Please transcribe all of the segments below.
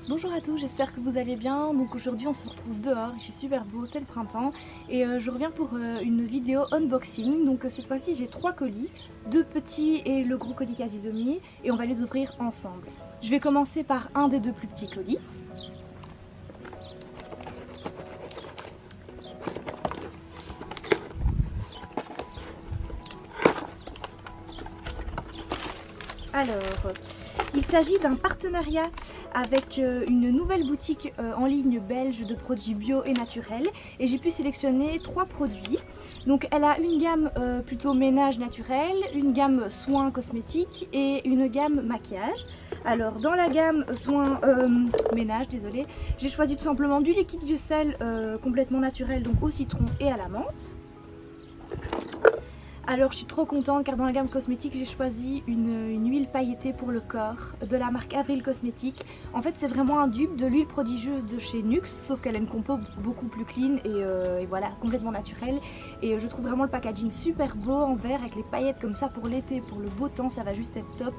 Bonjour à tous, j'espère que vous allez bien. Donc aujourd'hui on se retrouve dehors, il fait super beau, c'est le printemps et je reviens pour une vidéo unboxing. Donc cette fois-ci j'ai 3 colis, 2 petits et le gros colis quasi demi, et on va les ouvrir ensemble. Je vais commencer par un des 2 plus petits colis. Alors, il s'agit d'un partenariat avec une nouvelle boutique en ligne belge de produits bio et naturels, et j'ai pu sélectionner 3 produits. Donc elle a une gamme plutôt ménage naturel, une gamme soins cosmétiques et une gamme maquillage. Alors dans la gamme soins ménage, désolé, j'ai choisi tout simplement du liquide vaisselle complètement naturel, donc au citron et à la menthe. Alors je suis trop contente car dans la gamme cosmétique j'ai choisi une huile pailletée pour le corps de la marque Avril Cosmétiques. En fait c'est vraiment un dupe de l'huile prodigieuse de chez Nuxe, sauf qu'elle a une compo beaucoup plus clean et voilà, complètement naturelle. Et je trouve vraiment le packaging super beau en verre avec les paillettes comme ça pour l'été, pour le beau temps, ça va juste être top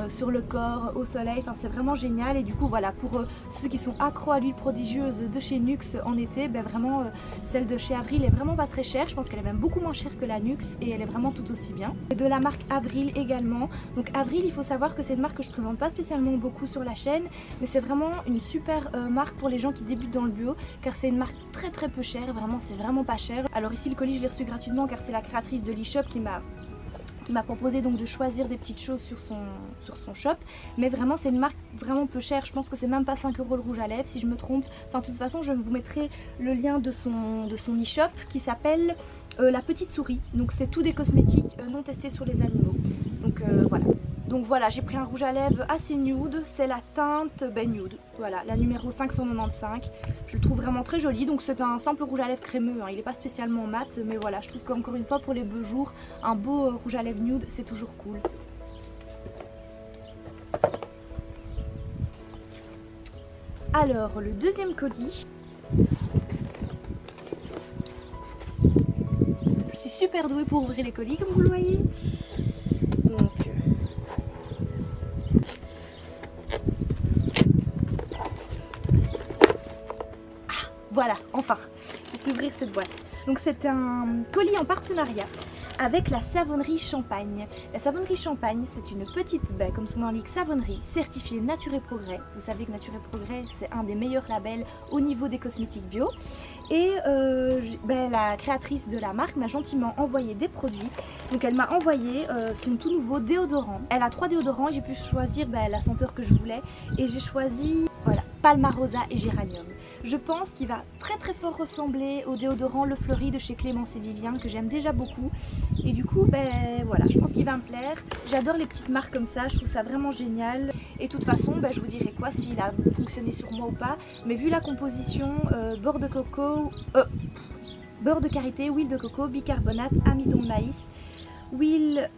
sur le corps, au soleil, enfin c'est vraiment génial. Et du coup voilà, pour ceux qui sont accros à l'huile prodigieuse de chez Nuxe en été, ben vraiment celle de chez Avril est vraiment pas très chère, je pense qu'elle est même beaucoup moins chère que la Nuxe et elle est vraiment tout aussi bien. Et de la marque Avril également. Donc Avril, il faut savoir que c'est une marque que je présente pas spécialement beaucoup sur la chaîne, mais c'est vraiment une super marque pour les gens qui débutent dans le bio, car c'est une marque très peu chère, vraiment c'est vraiment pas cher. Alors ici le colis je l'ai reçu gratuitement car c'est la créatrice de l'e-shop qui m'a proposé donc de choisir des petites choses sur son shop, mais vraiment c'est une marque vraiment peu chère, je pense que c'est même pas 5 € le rouge à lèvres si je me trompe. Enfin de toute façon je vous mettrai le lien de son e-shop qui s'appelle La Petite Souris. Donc c'est tout des cosmétiques non testés sur les animaux. Donc voilà. Donc voilà, j'ai pris un rouge à lèvres assez nude, c'est la teinte nude, voilà, la numéro 595, je le trouve vraiment très joli. Donc c'est un simple rouge à lèvres crémeux, hein. Il n'est pas spécialement mat, mais voilà, je trouve qu'encore une fois pour les beaux jours, un beau rouge à lèvres nude c'est toujours cool. Alors le deuxième colis, je suis super douée pour ouvrir les colis comme vous le voyez. Donc voilà, enfin, je vais ouvrir cette boîte. Donc c'est un colis en partenariat avec la savonnerie Champagne. La savonnerie Champagne, c'est une petite, comme son nom l'indique, savonnerie certifiée Nature et Progrès. Vous savez que Nature et Progrès, c'est un des meilleurs labels au niveau des cosmétiques bio. Et la créatrice de la marque m'a gentiment envoyé des produits. Donc elle m'a envoyé son tout nouveau déodorant. Elle a 3 déodorants et j'ai pu choisir la senteur que je voulais. Et j'ai choisi, voilà, Palmarosa et Géranium. Je pense qu'il va très fort ressembler au déodorant Le Fleuri de chez Clémence et Vivien que j'aime déjà beaucoup. Et du coup, voilà, je pense qu'il va me plaire. J'adore les petites marques comme ça, je trouve ça vraiment génial. Et de toute façon, je vous dirai quoi s'il a fonctionné sur moi ou pas. Mais vu la composition, beurre de coco, beurre de karité, huile de coco, bicarbonate, amidon de maïs, huile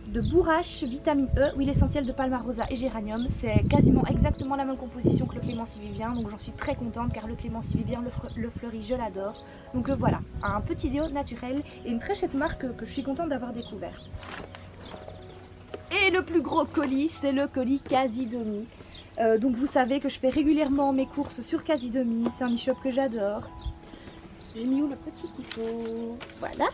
de bourrache, vitamine E, huile essentielle de Palmarosa et Géranium. C'est quasiment exactement la même composition que le Clémence et Vivien, donc j'en suis très contente car le Clémence et Vivien, le Fleuri, je l'adore. Donc voilà, un petit déo naturel et une très chouette marque que je suis contente d'avoir découvert. Et le plus gros colis, c'est le colis Quasi Demi. Donc vous savez que je fais régulièrement mes courses sur Quasi Demi, c'est un e-shop que j'adore. J'ai mis où le petit couteau? Voilà.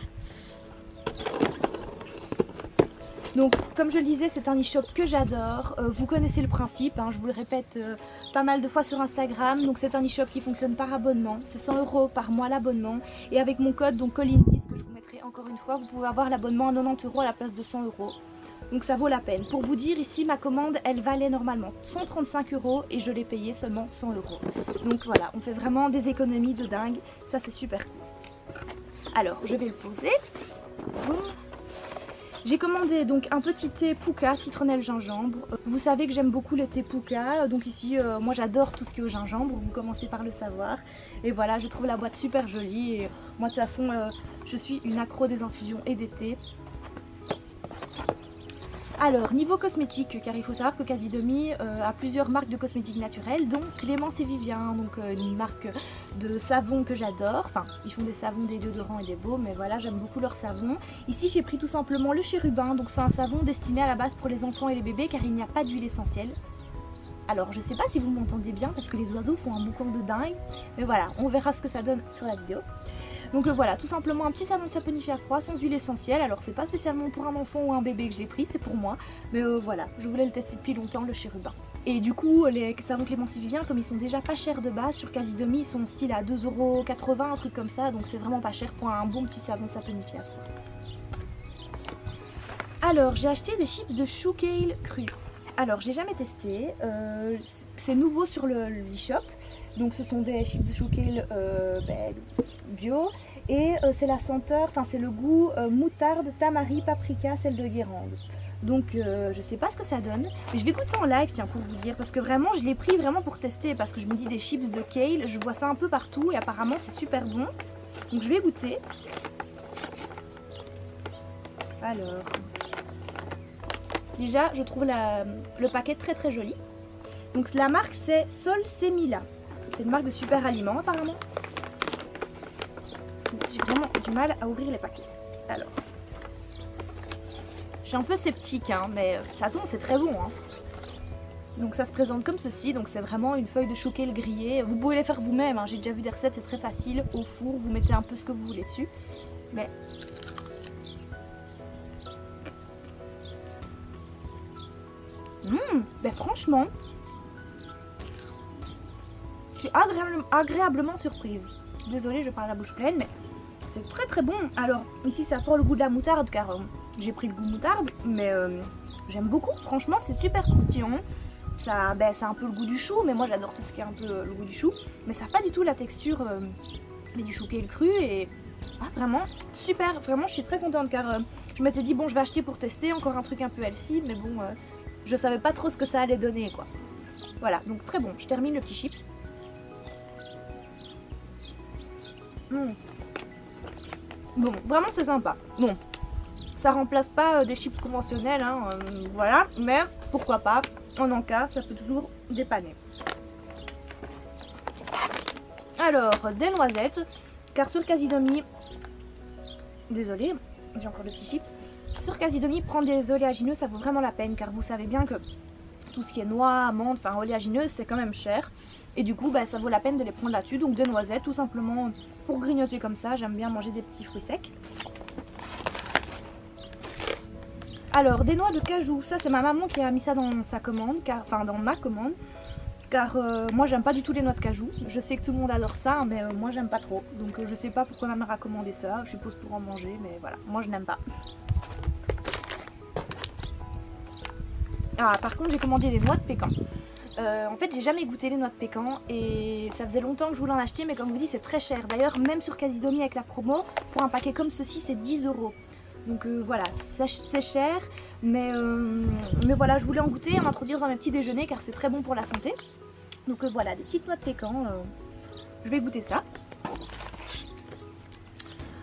Donc comme je le disais, c'est un e-shop que j'adore, vous connaissez le principe, hein, je vous le répète pas mal de fois sur Instagram. Donc c'est un e-shop qui fonctionne par abonnement, c'est 100 € par mois l'abonnement, et avec mon code donc Colline10 que je vous mettrai encore une fois, vous pouvez avoir l'abonnement à 90 € à la place de 100 €. Donc ça vaut la peine. Pour vous dire, ici ma commande elle valait normalement 135 € et je l'ai payé seulement 100 €. Donc voilà, on fait vraiment des économies de dingue, ça c'est super cool. Alors je vais le poser. J'ai commandé donc un petit thé Pouka citronnelle gingembre. Vous savez que j'aime beaucoup les thés Pouka, donc ici moi j'adore tout ce qui est au gingembre, vous commencez par le savoir. Et voilà, je trouve la boîte super jolie et moi de toute façon je suis une accro des infusions et des thés. Alors niveau cosmétique, car il faut savoir que Quasi Demi a plusieurs marques de cosmétiques naturels, donc Clémence et Vivien, donc une marque de savon que j'adore. Enfin, ils font des savons, des déodorants et des baumes, mais voilà, j'aime beaucoup leurs savons. Ici j'ai pris tout simplement le Chérubin, donc c'est un savon destiné à la base pour les enfants et les bébés car il n'y a pas d'huile essentielle. Alors je sais pas si vous m'entendez bien parce que les oiseaux font un boucan de dingue, mais voilà, on verra ce que ça donne sur la vidéo. Donc voilà, tout simplement un petit savon saponifié à froid sans huile essentielle. Alors c'est pas spécialement pour un enfant ou un bébé que je l'ai pris, c'est pour moi. Mais voilà, je voulais le tester depuis longtemps, le chérubin. Et du coup, les savons Clémence et Vivien, comme ils sont déjà pas chers de base, sur Casidomi, ils sont style à 2,80 €, un truc comme ça. Donc c'est vraiment pas cher pour un bon petit savon saponifié à froid. Alors j'ai acheté des chips de chou kale cru. Alors j'ai jamais testé, c'est nouveau sur le e-shop. Donc ce sont des chips de chou kale bio et c'est la senteur, enfin c'est le goût moutarde, tamari, paprika, sel de Guérande. Donc je sais pas ce que ça donne, mais je vais goûter en live tiens pour vous dire, parce que vraiment je l'ai pris vraiment pour tester, parce que je me dis des chips de kale, je vois ça un peu partout et apparemment c'est super bon. Donc je vais goûter. Alors, déjà je trouve le paquet très très joli. Donc la marque c'est Sol Semilla. C'est une marque de super aliments apparemment. J'ai vraiment du mal à ouvrir les paquets. Alors, je suis un peu sceptique, hein, mais ça tombe, c'est très bon. Hein. Donc ça se présente comme ceci. Donc c'est vraiment une feuille de chou kale grillée. Vous pouvez les faire vous-même. Hein. J'ai déjà vu des recettes, c'est très facile. Au four, vous mettez un peu ce que vous voulez dessus. Mais ben franchement, je suis agréablement surprise. Désolée, je parle la bouche pleine, mais c'est très très bon. Alors ici ça fort le goût de la moutarde car j'ai pris le goût moutarde, mais j'aime beaucoup. Franchement c'est super croustillant. Ça, c'est un peu le goût du chou, mais moi j'adore tout ce qui est un peu le goût du chou. Mais ça n'a pas du tout la texture mais du chou kale cru et vraiment super. Vraiment je suis très contente car je m'étais dit bon je vais acheter pour tester encore un truc un peu healthy, mais bon je savais pas trop ce que ça allait donner quoi. Voilà donc très bon. Je termine le petit chips. Bon, vraiment c'est sympa. Bon, ça remplace pas des chips conventionnels, hein, voilà, mais pourquoi pas, en encas, ça peut toujours dépanner. Alors, des noisettes, car sur Casidomi, désolé, j'ai encore des petits chips, sur Casidomi, prendre des oléagineux, ça vaut vraiment la peine, car vous savez bien que tout ce qui est noix, amandes, enfin oléagineux, c'est quand même cher. Et du coup, ça vaut la peine de les prendre là-dessus. Donc des noisettes, tout simplement pour grignoter comme ça. J'aime bien manger des petits fruits secs. Alors, des noix de cajou. Ça, c'est ma maman qui a mis ça dans sa commande, enfin dans ma commande. Car moi, j'aime pas du tout les noix de cajou. Je sais que tout le monde adore ça, mais moi, j'aime pas trop. Donc je sais pas pourquoi ma mère a commandé ça. Je suppose pour en manger, mais voilà. Moi, je n'aime pas. Ah, par contre, j'ai commandé des noix de pécan. En fait j'ai jamais goûté les noix de pécan et ça faisait longtemps que je voulais en acheter, mais comme je vous dis c'est très cher. D'ailleurs même sur Casidomi avec la promo, pour un paquet comme ceci c'est 10 €. Donc voilà, c'est cher, mais voilà, je voulais en goûter, en introduire dans mes petits déjeuners car c'est très bon pour la santé. Donc voilà, des petites noix de pécan, je vais goûter ça.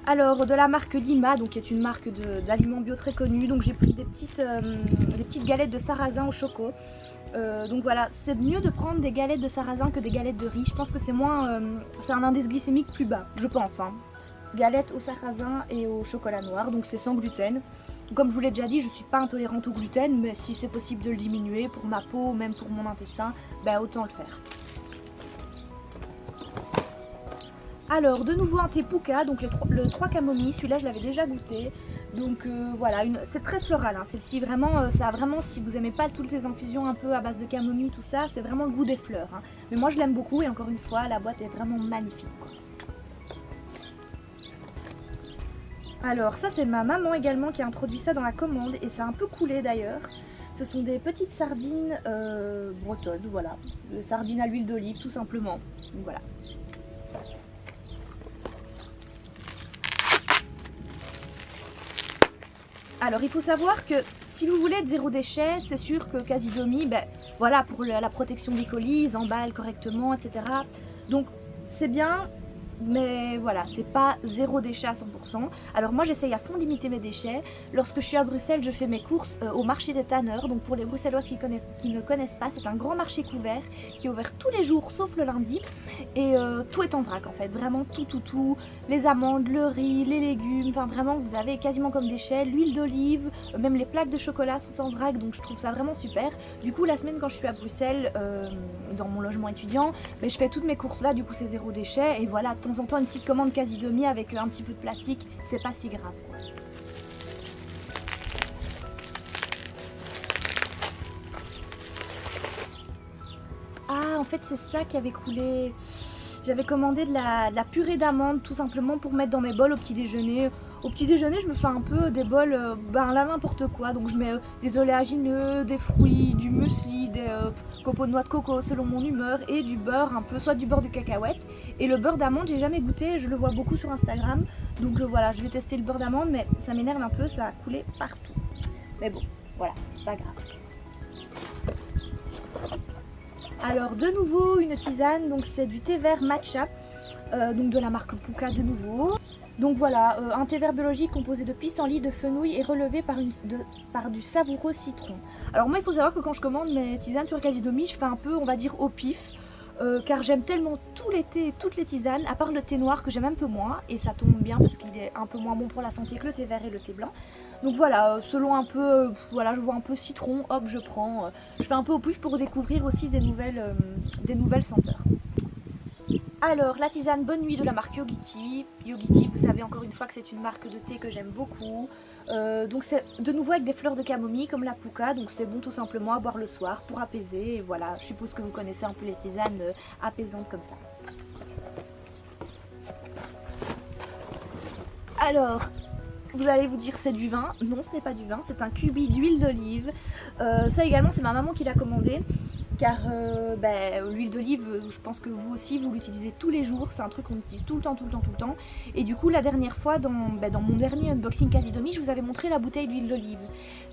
Alors de la marque Lima, donc qui est une marque d'aliments bio très connue, donc j'ai pris des petites galettes de sarrasin au choco. Donc voilà, c'est mieux de prendre des galettes de sarrasin que des galettes de riz. Je pense que c'est moins, c'est un indice glycémique plus bas, je pense. Hein. Galettes au sarrasin et au chocolat noir, donc c'est sans gluten. Comme je vous l'ai déjà dit, je suis pas intolérante au gluten, mais si c'est possible de le diminuer pour ma peau, même pour mon intestin, autant le faire. Alors de nouveau un thé Pouka, donc le 3 camomilles, celui-là je l'avais déjà goûté. Donc voilà, c'est très floral, hein. Celle-ci vraiment, ça a vraiment, si vous aimez pas toutes les infusions un peu à base de camomille, tout ça, c'est vraiment le goût des fleurs. Hein. Mais moi je l'aime beaucoup et encore une fois, la boîte est vraiment magnifique. Quoi. Alors ça c'est ma maman également qui a introduit ça dans la commande et ça a un peu coulé d'ailleurs. Ce sont des petites sardines bretonnes, voilà, sardines à l'huile d'olive tout simplement. Donc voilà. Alors il faut savoir que si vous voulez être zéro déchet, c'est sûr que Casidomi, voilà, pour la protection des colis, ils emballent correctement, etc. Donc c'est bien, mais voilà, c'est pas zéro déchet à 100%. Alors moi j'essaye à fond de limiter mes déchets. Lorsque je suis à Bruxelles, je fais mes courses au marché des tanneurs. Donc pour les Bruxelloises qui ne connaissent pas, c'est un grand marché couvert qui est ouvert tous les jours sauf le lundi. Et tout est en vrac en fait, vraiment tout. Les amandes, le riz, les légumes, enfin vraiment vous avez quasiment comme déchets, l'huile d'olive, même les plaques de chocolat sont en vrac, donc je trouve ça vraiment super. Du coup la semaine quand je suis à Bruxelles, dans mon logement étudiant, je fais toutes mes courses là, du coup c'est zéro déchet. Et voilà, de temps en temps une petite commande quasi demi avec un petit peu de plastique, c'est pas si grave quoi. Ah en fait c'est ça qui avait coulé. J'avais commandé de la purée d'amandes tout simplement pour mettre dans mes bols au petit déjeuner. Au petit déjeuner je me fais un peu des bols, là n'importe quoi. Donc je mets des oléagineux, des fruits, du muesli, des copeaux de noix de coco selon mon humeur et du beurre un peu, soit du beurre de cacahuète. Et le beurre d'amande j'ai jamais goûté, je le vois beaucoup sur Instagram. Donc voilà, je vais tester le beurre d'amande mais ça m'énerve un peu, ça a coulé partout. Mais bon, voilà, c'est pas grave. Alors de nouveau une tisane, donc c'est du thé vert matcha, donc de la marque Pukka de nouveau. Donc voilà, un thé vert biologique composé de pissenlit, de fenouil et relevé par du savoureux citron. Alors moi il faut savoir que quand je commande mes tisanes sur Casidomi, je fais un peu on va dire au pif. Car j'aime tellement tous les thés et toutes les tisanes, à part le thé noir que j'aime un peu moins, et ça tombe bien parce qu'il est un peu moins bon pour la santé que le thé vert et le thé blanc. Donc voilà, selon un peu, voilà, je vois un peu citron, hop je prends, je fais un peu au pif pour découvrir aussi des nouvelles senteurs. Alors la tisane Bonne Nuit de la marque Yogiti. Yogiti, vous savez encore une fois que c'est une marque de thé que j'aime beaucoup. Donc c'est de nouveau avec des fleurs de camomille comme la Pukka, donc c'est bon tout simplement à boire le soir pour apaiser. Et voilà, je suppose que vous connaissez un peu les tisanes apaisantes comme ça. Alors, vous allez vous dire c'est du vin. Non, ce n'est pas du vin, c'est un cubi d'huile d'olive. Ça également c'est ma maman qui l'a commandé. Car l'huile d'olive, je pense que vous aussi, vous l'utilisez tous les jours. C'est un truc qu'on utilise tout le temps. Et du coup, la dernière fois, dans mon dernier unboxing Casidomi, je vous avais montré la bouteille d'huile d'olive.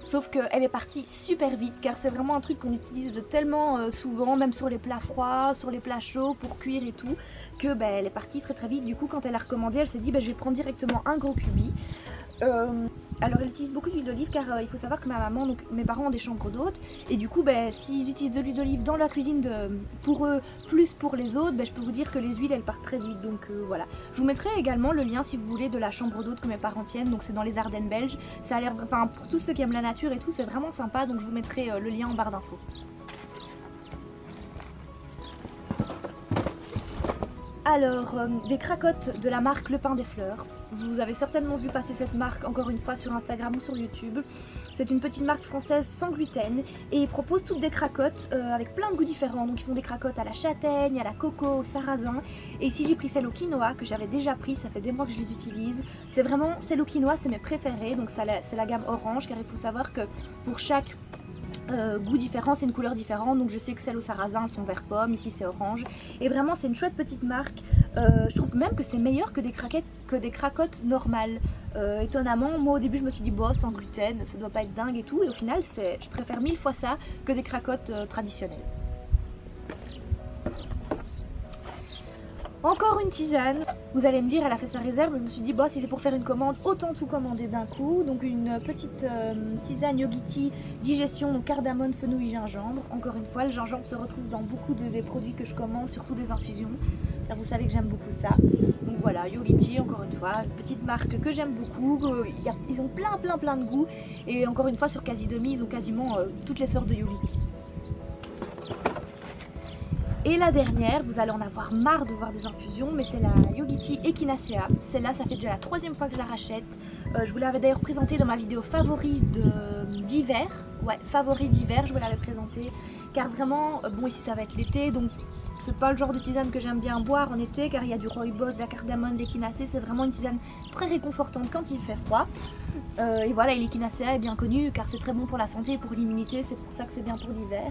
Sauf qu'elle est partie super vite, car c'est vraiment un truc qu'on utilise tellement souvent, même sur les plats froids, sur les plats chauds, pour cuire et tout, que elle est partie très vite. Du coup, quand elle a recommandé, elle s'est dit, je vais prendre directement un gros cubi. Alors elle utilise beaucoup d'huile d'olive car il faut savoir que ma maman, donc mes parents ont des chambres d'hôtes et du coup s'ils utilisent de l'huile d'olive dans la cuisine pour eux plus pour les autres, je peux vous dire que les huiles elles partent très vite, donc voilà. Je vous mettrai également le lien si vous voulez de la chambre d'hôtes que mes parents tiennent, donc c'est dans les Ardennes belges. Ça a l'air, enfin pour tous ceux qui aiment la nature et tout, c'est vraiment sympa, donc je vous mettrai le lien en barre d'infos. Alors, des cracottes de la marque Le Pain des Fleurs. Vous avez certainement vu passer cette marque encore une fois sur Instagram ou sur YouTube. C'est une petite marque française sans gluten et ils proposent toutes des cracottes avec plein de goûts différents. Donc ils font des cracottes à la châtaigne, à la coco, au sarrasin. Et ici j'ai pris celle au quinoa que j'avais déjà pris, ça fait des mois que je les utilise. C'est vraiment, celle au quinoa c'est mes préférées, donc c'est la gamme orange car il faut savoir que pour chaque goût différent, c'est une couleur différente, donc je sais que celles au sarrasin elles sont vert pomme, ici c'est orange et vraiment c'est une chouette petite marque. Je trouve même que c'est meilleur que des cracottes normales. Étonnamment, moi au début je me suis dit sans gluten, ça doit pas être dingue et tout, et au final je préfère 1000 fois ça que des cracottes traditionnelles. Encore une tisane, vous allez me dire elle a fait sa réserve, je me suis dit si c'est pour faire une commande autant tout commander d'un coup. Donc une petite tisane Yogiti digestion, donc cardamome, fenouil, gingembre. Encore une fois le gingembre se retrouve dans beaucoup des produits que je commande, surtout des infusions, car vous savez que j'aime beaucoup ça. Donc voilà, Yogiti encore une fois, une petite marque que j'aime beaucoup, ils ont plein de goûts et encore une fois sur Casidomi ils ont quasiment toutes les sortes de Yogiti. Et la dernière, vous allez en avoir marre de voir des infusions, mais c'est la Yogiti Echinacea. Celle-là, ça fait déjà la 3e fois que je la rachète. Je vous l'avais d'ailleurs présentée dans ma vidéo favori d'hiver. Ouais, favori d'hiver, je vous l'avais présentée. Car vraiment, ici ça va être l'été, donc c'est pas le genre de tisane que j'aime bien boire en été, car il y a du rooibos, de la cardamome, de l'Echinacea. C'est vraiment une tisane très réconfortante quand il fait froid. Et voilà, l'Echinacea est bien connue, car c'est très bon pour la santé et pour l'immunité, c'est pour ça que c'est bien pour l'hiver.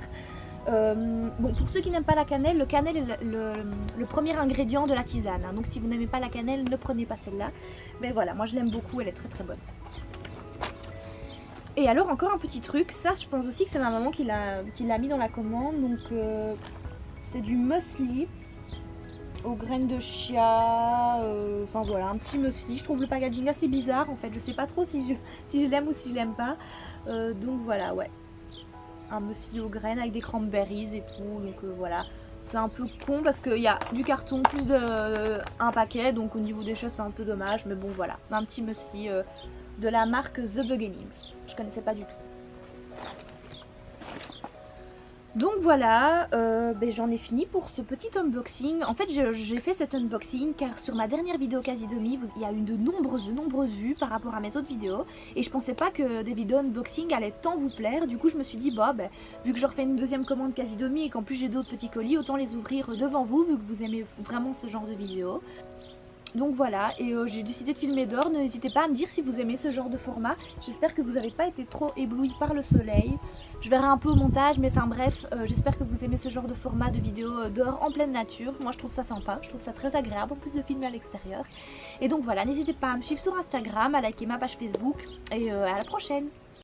Pour ceux qui n'aiment pas la cannelle, le cannelle est le premier ingrédient de la tisane, hein. Donc si vous n'aimez pas la cannelle, ne prenez pas celle-là. Mais voilà, moi je l'aime beaucoup, elle est très bonne. Et alors encore un petit truc, ça je pense aussi que c'est ma maman qui l'a mis dans la commande. Donc c'est du muesli. aux graines de chia, enfin voilà, un petit muesli. Je trouve le packaging assez bizarre en fait, je sais pas trop si je l'aime ou si je l'aime pas. Donc voilà, ouais. Un muesli aux graines avec des cranberries et tout, donc voilà. C'est un peu con parce qu'il y a du carton plus un paquet, donc au niveau des choses c'est un peu dommage, mais bon voilà. Un petit muesli de la marque The Beginnings, je connaissais pas du tout. Donc voilà, j'en ai fini pour ce petit unboxing. En fait j'ai fait cet unboxing car sur ma dernière vidéo Casidomi, il y a eu de nombreuses vues par rapport à mes autres vidéos. Et je pensais pas que des vidéos unboxing allaient tant vous plaire. Du coup je me suis dit vu que je refais une deuxième commande Casidomi et qu'en plus j'ai d'autres petits colis, autant les ouvrir devant vous vu que vous aimez vraiment ce genre de vidéos. Donc voilà, et j'ai décidé de filmer dehors. N'hésitez pas à me dire si vous aimez ce genre de format. J'espère que vous n'avez pas été trop ébloui par le soleil. Je verrai un peu au montage, mais enfin bref, j'espère que vous aimez ce genre de format de vidéo dehors en pleine nature. Moi je trouve ça sympa, je trouve ça très agréable en plus de filmer à l'extérieur. Et donc voilà, n'hésitez pas à me suivre sur Instagram, à liker ma page Facebook, et à la prochaine.